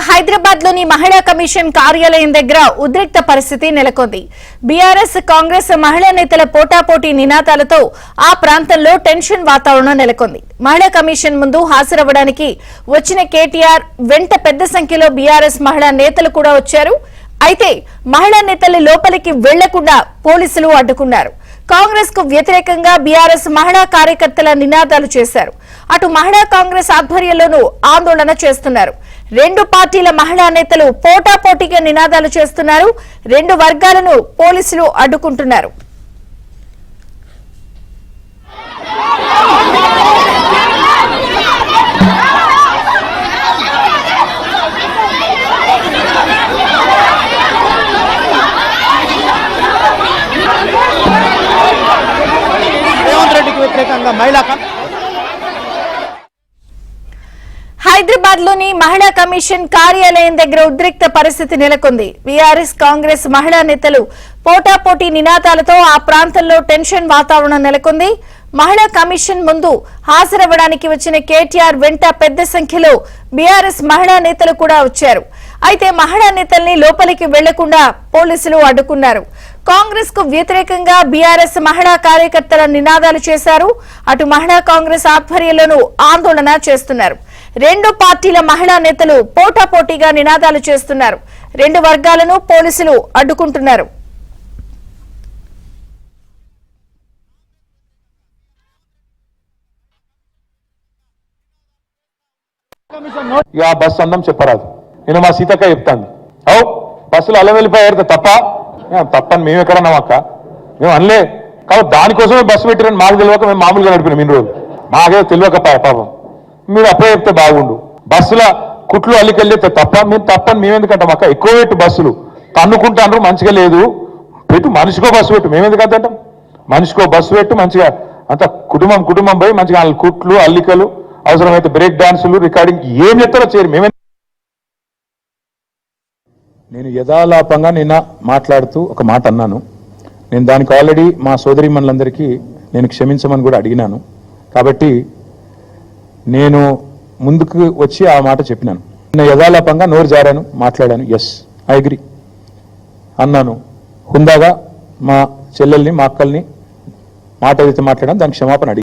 హైదరాబాద్ లోని మహిళా కమిషన్ కార్యాలయం దగ్గర ఉద్రిక్త పరిస్థితి నెలకొంది. బీఆర్ఎస్ కాంగ్రెస్ మహిళా నేతల పోటాపోటీ నినాదాలతో ఆ ప్రాంతంలో టెన్షన్ వాతావరణం నెలకొంది. మహిళా కమిషన్ ముందు హాజరవ్వడానికి వచ్చిన కేటీఆర్ వెంట పెద్ద సంఖ్యలో బీఆర్ఎస్ మహిళా నేతలు కూడా వచ్చారు. అయితే మహిళా నేతలు లోపలికి వెళ్లకుండా పోలీసులు అడ్డుకున్నారు. కాంగ్రెస్ కు వ్యతిరేకంగా బీఆర్ఎస్ మహిళా కార్యకర్తల నినాదాలు చేశారు. అటు మహిళా కాంగ్రెస్ ఆధ్వర్యంలోనూ ఆందోళన చేస్తున్నారు. రెండు పార్టీల మహిళా నేతలు పోటాపోటీగా నినాదాలు చేస్తున్నారు. రెండు వర్గాలను పోలీసులు అడ్డుకుంటున్నారు. హైదరాబాద్ లోని మహిళా కమిషన్ కార్యాలయం దగ్గర ఉద్రిక్త పరిస్థితి నెలకొంది. బీఆర్ఎస్ కాంగ్రెస్ మహిళా నేతలు పోటాపోటీ నినాదాలతో ఆ ప్రాంతంలో టెన్షన్ వాతావరణం నెలకొంది. మహిళా కమిషన్ ముందు హాజరవ్వడానికి వచ్చిన కేటీఆర్ వెంట పెద్ద సంఖ్యలో బీఆర్ఎస్ మహిళా నేతలు కూడా వచ్చారు. అయితే మహిళా నేతల్ని లోపలికి వెళ్లకుండా పోలీసులు అడ్డుకున్నారు. కాంగ్రెస్ కు వ్యతిరేకంగా బీఆర్ఎస్ మహిళా కార్యకర్తల నినాదాలు చేశారు. అటు మహిళా కాంగ్రెస్ ఆధ్వర్యంలోనూ ఆందోళన చేస్తున్నారు. రెండు పార్టీల మహిళా నేతలు పోటాపోటీగా నినాదాలు చేస్తున్నారు. రెండు వర్గాలను పోలీసులు అడ్డుకుంటున్నారు. బస్సు అందం చెప్పరాదు. నేను మా సీతక్క చెప్తాను, అవు బస్సులు అలా వెళ్ళిపోయారు తప్పని మేము ఎక్కడన్నాం అక్క, మేము అనలే. కాబట్టి దానికోసమే బస్సు పెట్టారని మాకు తెలియక మేము మామూలుగా నడిపినాం. ఇన్ని రోజులు మాకే తెలియక పాపం మీరు అప్పుడే చెప్తే బాగుండు. బస్సుల కుట్లు అల్లికెళ్ళితే తప్పని మేము ఎందుకంటాం అక్క. ఎక్కువ పెట్టు బస్సులు తన్నుకుంటాను, మంచిగా లేదు పెట్టు, మనిషికో బస్సు పెట్టు. మేము ఎందుకు అంటాం, మనిషికో బస్సు పెట్టు, మంచిగా అంత కుటుంబం పోయి మంచిగా వాళ్ళ కుట్లు అల్లికలు అవసరమైతే బ్రేక్ డాన్సులు రికార్డింగ్ ఏం చెప్తారో చేయరు. నేను యథాలాపంగా నిన్న మాట్లాడుతూ ఒక మాట అన్నాను. నేను దానికి ఆల్రెడీ మా సోదరీమణులందరికీ నేను క్షమించమని కూడా అడిగినాను. కాబట్టి నేను ముందుకు వచ్చి ఆ మాట చెప్పినాను. నేను యథాలాపంగా నోరు జారాను, మాట్లాడాను. ఎస్, ఐ అగ్రీ అన్నాను. హుందాగా మా చెల్లెల్ని మా అక్కల్ని మాట ఏదైతే మాట్లాడాను దానికి క్షమాపణ అడిగి